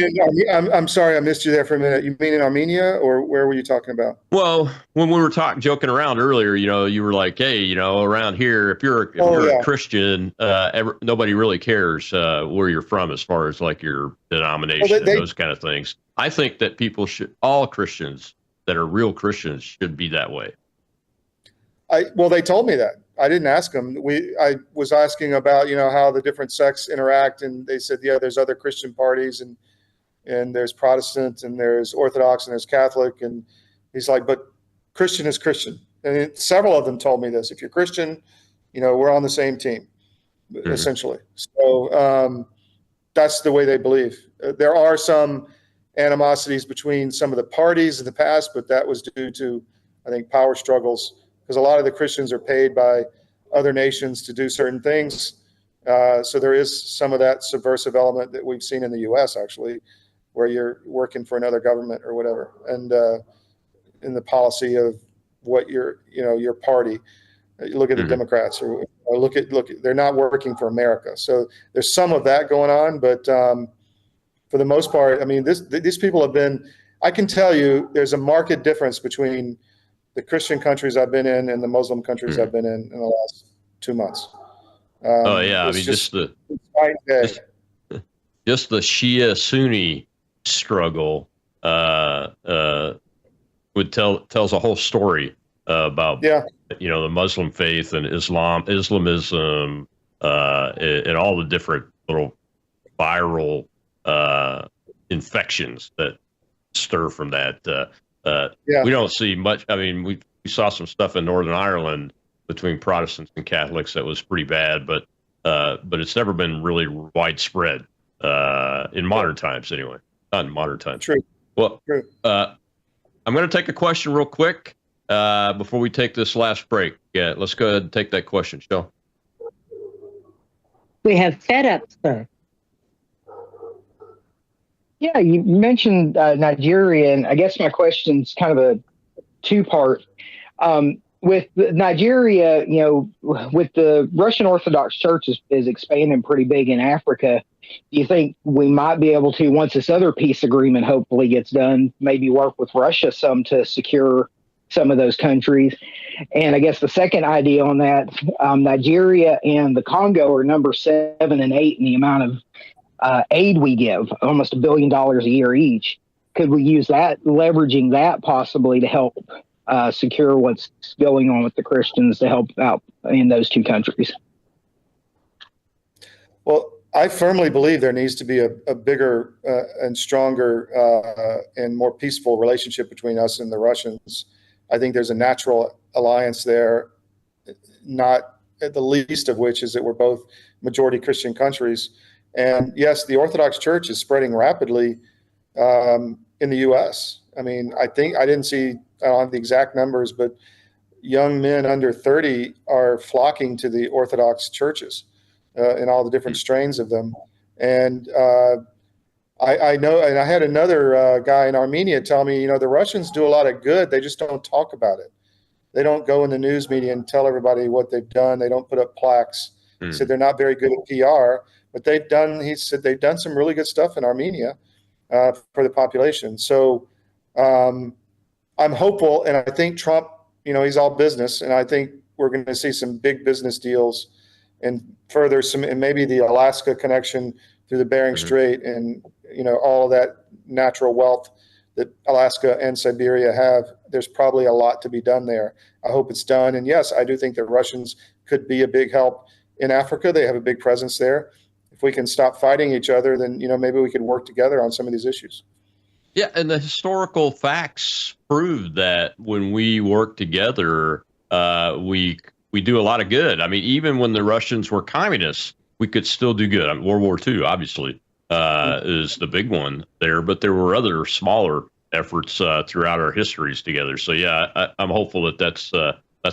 I'm sorry, I missed you there for a minute. You mean in Armenia, or where were you talking about? Well, when we were joking around earlier, you were like, hey, around here, if you're a Christian, nobody really cares where you're from as far as like your denomination and those kind of things. I think that all Christians that are real Christians should be that way. They told me that. I didn't ask them. I was asking about, how the different sects interact, and they said, yeah, there's other Christian parties, and there's Protestant, and there's Orthodox, and there's Catholic, and he's like, but Christian is Christian. And several of them told me this. If you're Christian, we're on the same team, essentially. So that's the way they believe. There are some animosities between some of the parties in the past, but that was due to, I think, power struggles. Because a lot of the Christians are paid by other nations to do certain things. So there is some of that subversive element that we've seen in the U.S., actually, where you're working for another government or whatever. And in the policy of what your party, look at the Democrats or look at, they're not working for America. So there's some of that going on. But for the most part, these people have been, I can tell you there's a marked difference between the Christian countries I've been in and the Muslim countries I've been in the last 2 months. Just the Shia Sunni struggle tells a whole story about the Muslim faith and Islamism, and all the different little viral infections that stir from that. We don't see much. We saw some stuff in Northern Ireland between Protestants and Catholics that was pretty bad, but it's never been really widespread in modern times, anyway. Not in modern times. True. Well, True. I'm going to take a question real quick before we take this last break. Yeah, let's go ahead and take that question, Shell. We have fed up, sir. Yeah, you mentioned Nigeria, and I guess my question's kind of a two-part. With Nigeria, with the Russian Orthodox Church is expanding pretty big in Africa. Do you think we might be able to, once this other peace agreement hopefully gets done, maybe work with Russia some to secure some of those countries? And I guess the second idea on that, Nigeria and the Congo are number 7 and 8 in the amount of aid we give, almost $1 billion a year each. Could we use that, leveraging that possibly to help secure what's going on with the Christians to help out in those two countries? Well, I firmly believe there needs to be a bigger and stronger and more peaceful relationship between us and the Russians. I think there's a natural alliance there, not at the least of which is that we're both majority Christian countries. And yes, the Orthodox Church is spreading rapidly in the U.S. I mean, I think I didn't see, I don't have the exact numbers, but young men under 30 are flocking to the Orthodox churches in all the different strains of them. And I know, and I had another guy in Armenia tell me, the Russians do a lot of good. They just don't talk about it. They don't go in the news media and tell everybody what they've done. They don't put up plaques. He said they're not very good at PR, but he said they've done some really good stuff in Armenia for the population. So I'm hopeful, and I think Trump, he's all business, and I think we're going to see some big business deals and further and maybe the Alaska connection through the Bering Strait and, all of that natural wealth that Alaska and Siberia have. There's probably a lot to be done there. I hope it's done. And yes, I do think the Russians could be a big help in Africa. They have a big presence there. If we can stop fighting each other, then, maybe we could work together on some of these issues. Yeah, and the historical facts prove that when we work together, we do a lot of good. I mean, even when the Russians were communists, we could still do good. I mean, World War II, obviously, is the big one there, but there were other smaller efforts throughout our histories together. So, yeah, I'm hopeful that that's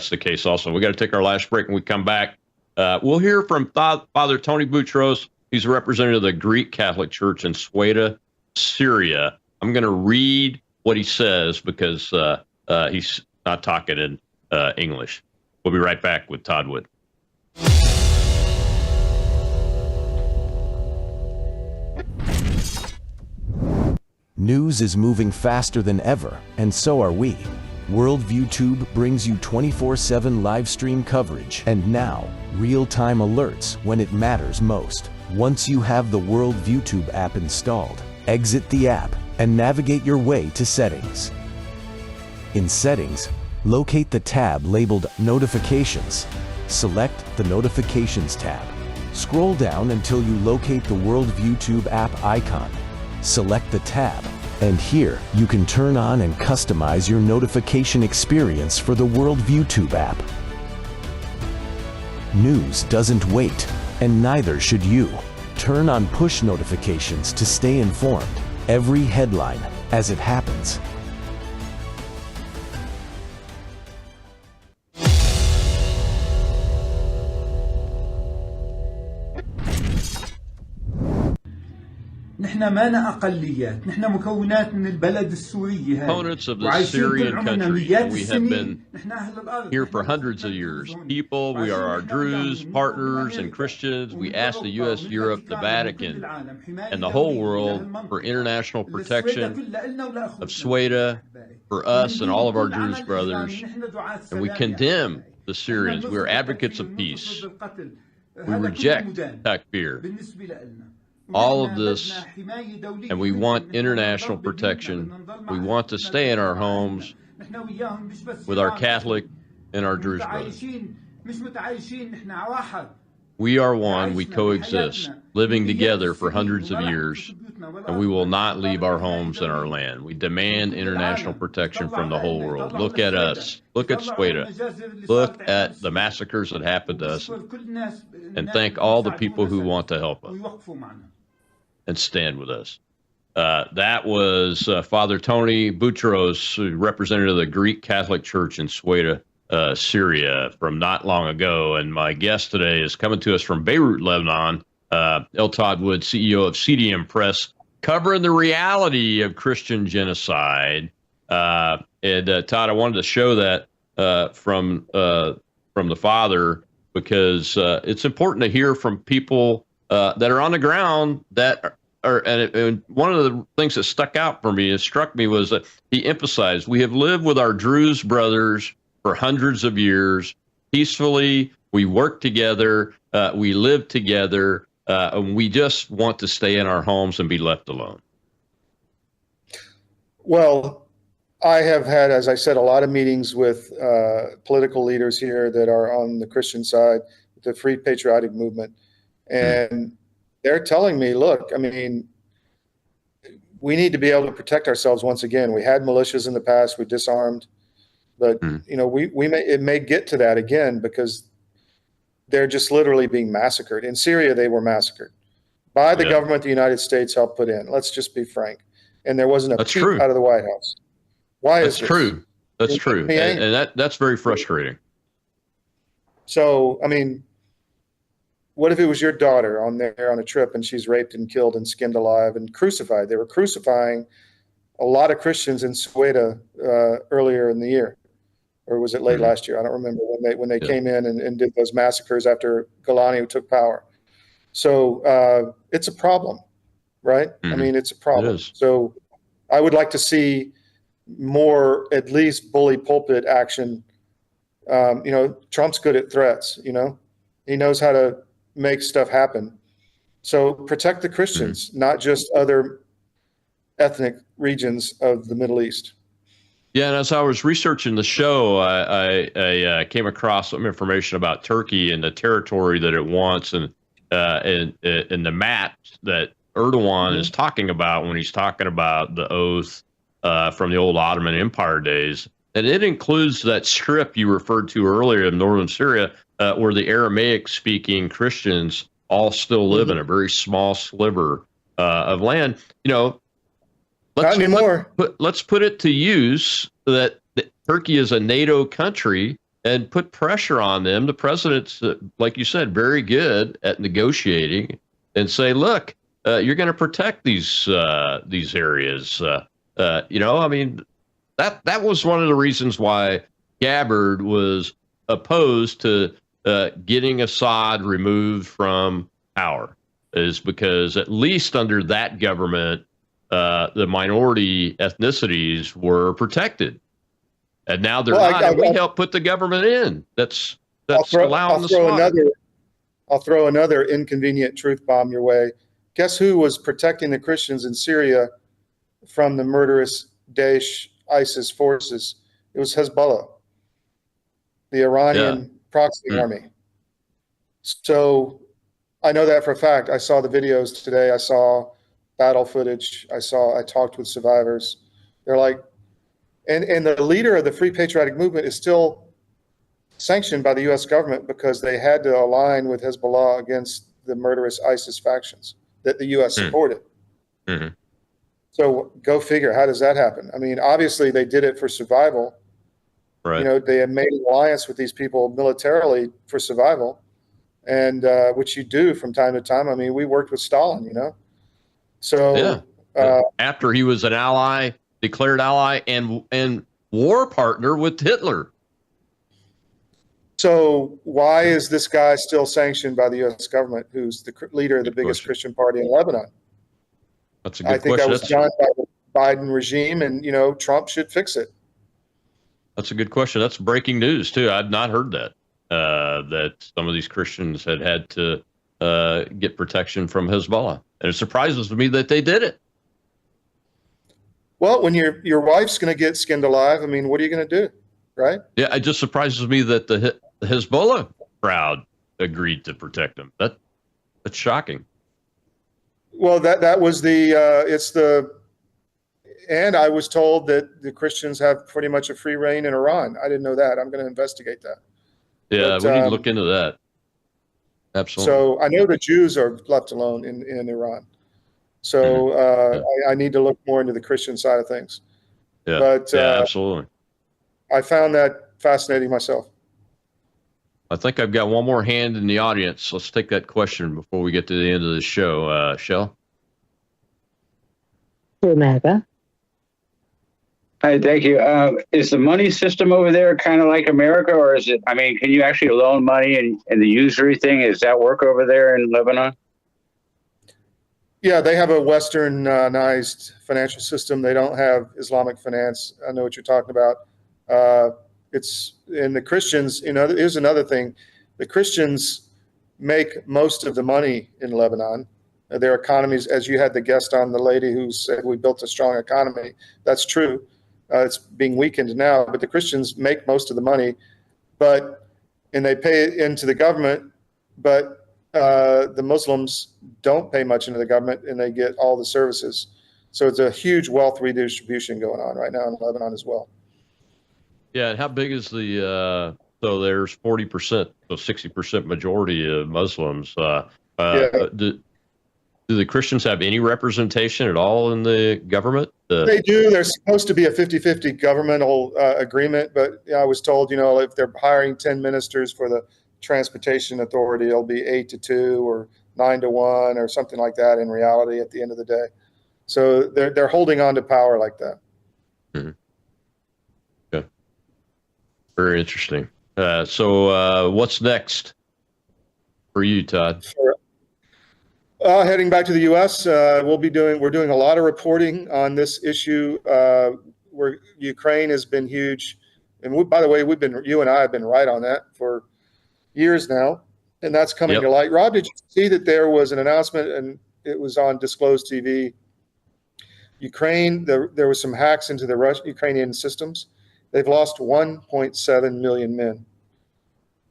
the case also. We got to take our last break. When we come back, we'll hear from Father Tony Boutros. He's a representative of the Greek Catholic Church in Sweden, Syria. I'm going to read what he says because he's not talking in English. We'll be right back with Todd Wood. News is moving faster than ever, and so are we. Worldview Tube brings you 24/7 live stream coverage and now real-time alerts when it matters most. Once you have the Worldview Tube app installed, exit the app and navigate your way to Settings. In Settings, locate the tab labeled Notifications. Select the Notifications tab. Scroll down until you locate the Worldview Tube app icon. Select the tab, and here you can turn on and customize your notification experience for the Worldview Tube app. News doesn't wait, and neither should you. Turn on push notifications to stay informed. Every headline as it happens. نحن ما أقليات، نحن مكونات من البلد السوري هذا. Opponents of the Syrian country, we have been here for hundreds of years. People, we are our Druze, partners, and Christians. We ask the U.S., Europe, the Vatican, and the whole world for international protection of Sweden, for us and all of our Druze brothers. And we condemn the Syrians. We are advocates of peace. We reject takfir. All of this, and we want international protection. We want to stay in our homes with our Catholic and our Druze brothers. We are one, we coexist, living together for hundreds of years, and we will not leave our homes and our land. We demand international protection from the whole world. Look at us. Look at Sweden. Look at the massacres that happened to us, and thank all the people who want to help us and stand with us. That was Father Tony Boutros, representative of the Greek Catholic Church in Sweden, Syria, from not long ago. And my guest today is coming to us from Beirut, Lebanon, L. Todd Wood, CEO of CDM Press, covering the reality of Christian genocide. Todd, I wanted to show that from the Father because it's important to hear from people that are on the ground that are, and one of the things that stuck out for me and struck me was that he emphasized, we have lived with our Druze brothers for hundreds of years peacefully. We work together. We live together. And we just want to stay in our homes and be left alone. Well, I have had, as I said, a lot of meetings with political leaders here that are on the Christian side, the Free Patriotic Movement. And they're telling me, look, I mean, we need to be able to protect ourselves once again. We had militias in the past, we disarmed, but you know, it may get to that again because they're just literally being massacred. In Syria, they were massacred by the government the United States helped put in. Let's just be frank. And there wasn't a peep out of the White House. Why is this? That's true. That's true. And that's very frustrating. So, I mean, what if it was your daughter on a trip and she's raped and killed and skinned alive and crucified? They were crucifying a lot of Christians in Sweden earlier in the year. Or was it late last year? I don't remember when they came in and did those massacres after Golani took power. So it's a problem, right? I mean, it's a problem. So I would like to see more, at least bully pulpit action. You know, Trump's good at threats, you know, he knows how to make stuff happen. So protect the Christians, not just other ethnic regions of the Middle East. Yeah, and as I was researching the show, I came across some information about Turkey and the territory that it wants, and the map that Erdogan is talking about when he's talking about the oath from the old Ottoman Empire days. And it includes that strip you referred to earlier in northern Syria, where the Aramaic-speaking Christians all still live in a very small sliver of land. You know, let's put it to use that Turkey is a NATO country and put pressure on them. The president's, like you said, very good at negotiating and say, look, you're going to protect these areas. You know, I mean, that was one of the reasons why Gabbard was opposed to getting Assad removed from power, is because at least under that government, the minority ethnicities were protected, and now they're not. And we helped put the government in. That's allowing the slaughter. I'll throw another inconvenient truth bomb your way. Guess who was protecting the Christians in Syria from the murderous Daesh ISIS forces? It was Hezbollah, the Iranian proxy army. So I know that for a fact. I saw the videos today. I saw battle footage. I talked with survivors. They're like, and the leader of the Free Patriotic Movement is still sanctioned by the U.S. government because they had to align with Hezbollah against the murderous ISIS factions that the U.S. supported. So go figure, how does that happen? I mean, obviously they did it for survival. Right. You know, they had made an alliance with these people militarily for survival, and which you do from time to time. I mean, we worked with Stalin, you know. So after he was an ally, declared ally, and war partner with Hitler. So why is this guy still sanctioned by the U.S. government, who's the leader of the biggest Christian party in Lebanon? That's a good question. I think that was done by the Biden regime, and, you know, Trump should fix it. That's a good question. That's breaking news, too. I'd not heard that, that some of these Christians had to get protection from Hezbollah. And it surprises me that they did it. Well, when your wife's going to get skinned alive, I mean, what are you going to do, right? Yeah, it just surprises me that the Hezbollah crowd agreed to protect them. That's shocking. Well, that was and I was told that the Christians have pretty much a free reign in Iran. I didn't know that. I'm going to investigate that. Yeah, we need to look into that. Absolutely. So I know the Jews are left alone in Iran. So I need to look more into the Christian side of things. Yeah, but absolutely. I found that fascinating myself. I think I've got one more hand in the audience. Let's take that question before we get to the end of the show. Shell? MAGA. Hi, thank you. Is the money system over there kind of like America, or is it, I mean, can you actually loan money and the usury thing, does that work over there in Lebanon? Yeah, they have a westernized financial system. They don't have Islamic finance. I know what you're talking about. It's and the Christians. Here's another thing: the Christians make most of the money in Lebanon. Their economies, as you had the guest on, the lady who said we built a strong economy. That's true. It's being weakened now, but the Christians make most of the money, and they pay it into the government, but the Muslims don't pay much into the government, and they get all the services. So it's a huge wealth redistribution going on right now in Lebanon as well. Yeah, and how big is the? So there's 40%, so 60% majority of Muslims. Do the Christians have any representation at all in the government? They do. There's supposed to be a 50-50 governmental agreement, but I was told, if they're hiring 10 ministers for the transportation authority, it'll be 8-2 or 9-1 or something like that in reality at the end of the day. So they're holding on to power like that. Mm-hmm. Okay. Very interesting. So what's next for you, Todd? Sure. Heading back to the U.S., we're doing a lot of reporting on this issue. Where Ukraine has been huge, and by the way, you and I have been right on that for years now, and that's coming to light. Rob, did you see that there was an announcement, and it was on Disclosed TV? Ukraine, there was some hacks into the Ukrainian systems. They've lost 1.7 million men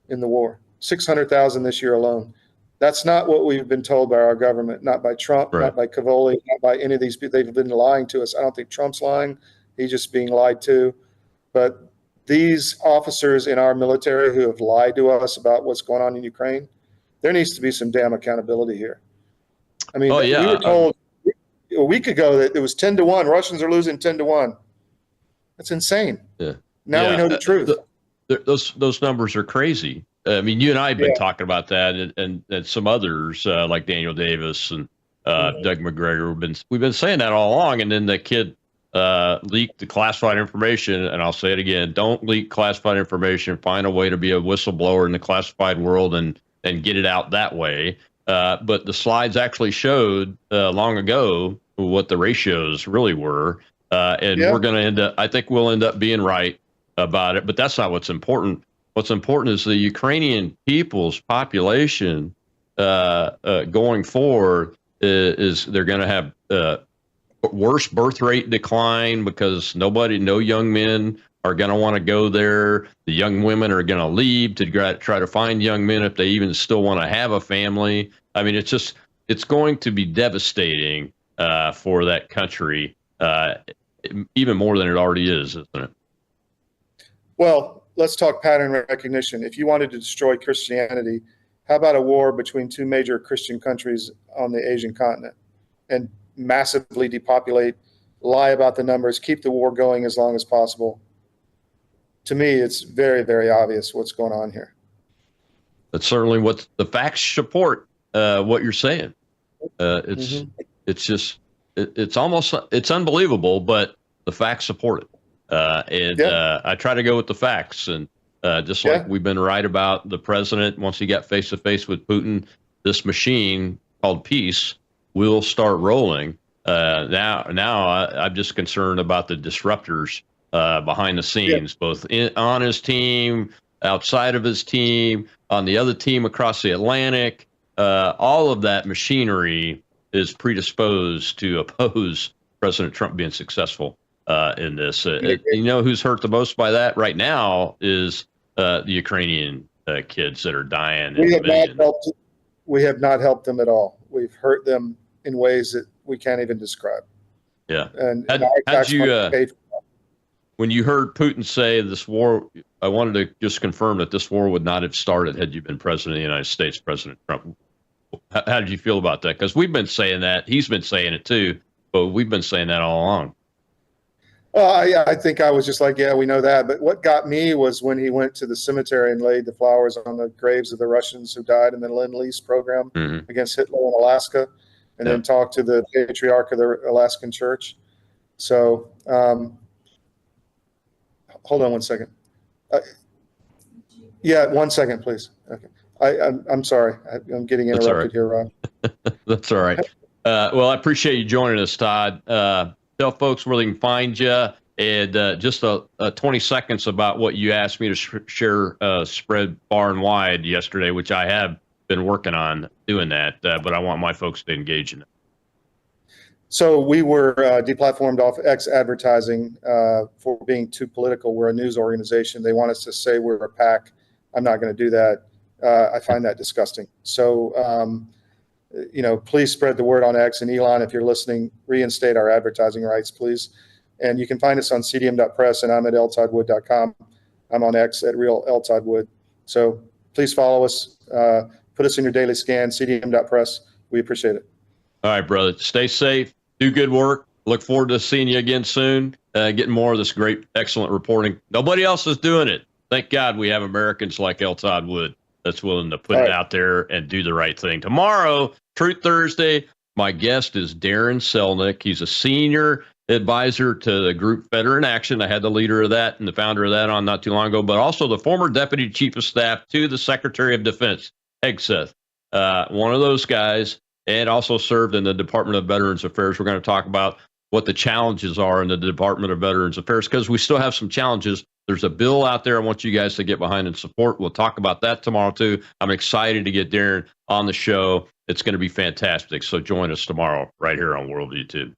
in the war, 600,000 this year alone. That's not what we've been told by our government, not by Trump, not by Cavoli, not by any of these people. They've been lying to us. I don't think Trump's lying. He's just being lied to. But these officers in our military who have lied to us about what's going on in Ukraine, there needs to be some damn accountability here. I mean, we were told a week ago that it was 10-1. Russians are losing 10-1. That's insane. Yeah. Now we know the truth. Those numbers are crazy. I mean, you and I have been talking about that, and some others like Daniel Davis and Doug McGregor. We've been saying that all along, and then the kid leaked the classified information. And I'll say it again: don't leak classified information. Find a way to be a whistleblower in the classified world and get it out that way. But the slides actually showed long ago what the ratios really were, and we're going to end up. I think we'll end up being right about it. But that's not what's important. What's important is the Ukrainian people's population going forward is they're going to have worse birth rate decline because no young men are going to want to go there. The young women are going to leave to try to find young men if they even still want to have a family. I mean, it's going to be devastating for that country, even more than it already is, isn't it? Well, let's talk pattern recognition. If you wanted to destroy Christianity, how about a war between two major Christian countries on the Asian continent and massively depopulate, lie about the numbers, keep the war going as long as possible? To me, it's very, very obvious what's going on here. That's certainly what the facts support, what you're saying. It's unbelievable, but the facts support it. I try to go with the facts, and just like we've been right about the president, once he got face to face with Putin, this machine called peace will start rolling. Now I'm just concerned about the disruptors behind the scenes, both on his team, outside of his team, on the other team across the Atlantic. All of that machinery is predisposed to oppose President Trump being successul in this. You know who's hurt the most by that right now is the Ukrainian kids that are dying. We have not helped them at all. We've hurt them in ways that we can't even describe. Yeah. When you heard Putin say this war, I wanted to just confirm that this war would not have started had you been president of the United States, President Trump. How did you feel about that? Because we've been saying that. He's been saying it too, but we've been saying that all along. Well, I think I was just like, yeah, we know that. But what got me was when he went to the cemetery and laid the flowers on the graves of the Russians who died in the Lend-Lease program against Hitler in Alaska, and then talked to the patriarch of the Alaskan church. So, hold on one second. 1 second, please. Okay. I'm sorry. I'm getting interrupted here, Rob. That's all right. Well, I appreciate you joining us, Todd. Tell folks where they can find you, and just 20 seconds about what you asked me to share, spread far and wide yesterday, which I have been working on doing that, but I want my folks to engage in it. So we were deplatformed off X advertising for being too political. We're a news organization. They want us to say we're a PAC. I'm not going to do that. I find that disgusting. So, please spread the word on X. And Elon, if you're listening, reinstate our advertising rights, please. And you can find us on cdm.press, and I'm at ltoddwood.com. I'm on X at real_ltoddwood. So please follow us. Put us in your daily scan, cdm.press. We appreciate it. All right, brother. Stay safe. Do good work. Look forward to seeing you again soon. Getting more of this great, excellent reporting. Nobody else is doing it. Thank God we have Americans like L. Todd Wood that's willing to put it out there and do the right thing. Tomorrow, Truth Thursday, my guest is Darren Selnick. He's a senior advisor to the group Veteran Action. I had the leader of that and the founder of that on not too long ago, but also the former deputy chief of staff to the Secretary of Defense, Hegseth. One of those guys. And also served in the Department of Veterans Affairs. We're going to talk about what the challenges are in the Department of Veterans Affairs, because we still have some challenges. There's a bill out there I want you guys to get behind and support. We'll talk about that tomorrow, too. I'm excited to get Darren on the show. It's going to be fantastic. So join us tomorrow right here on World YouTube.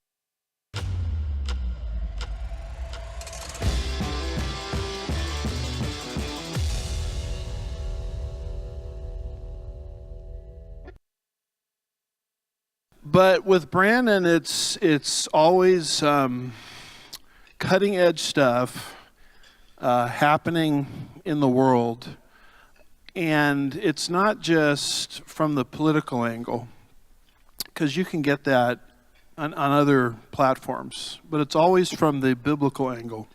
But with Brandon, it's always cutting edge stuff happening in the world, and it's not just from the political angle, because you can get that on other platforms, but it's always from the biblical angle.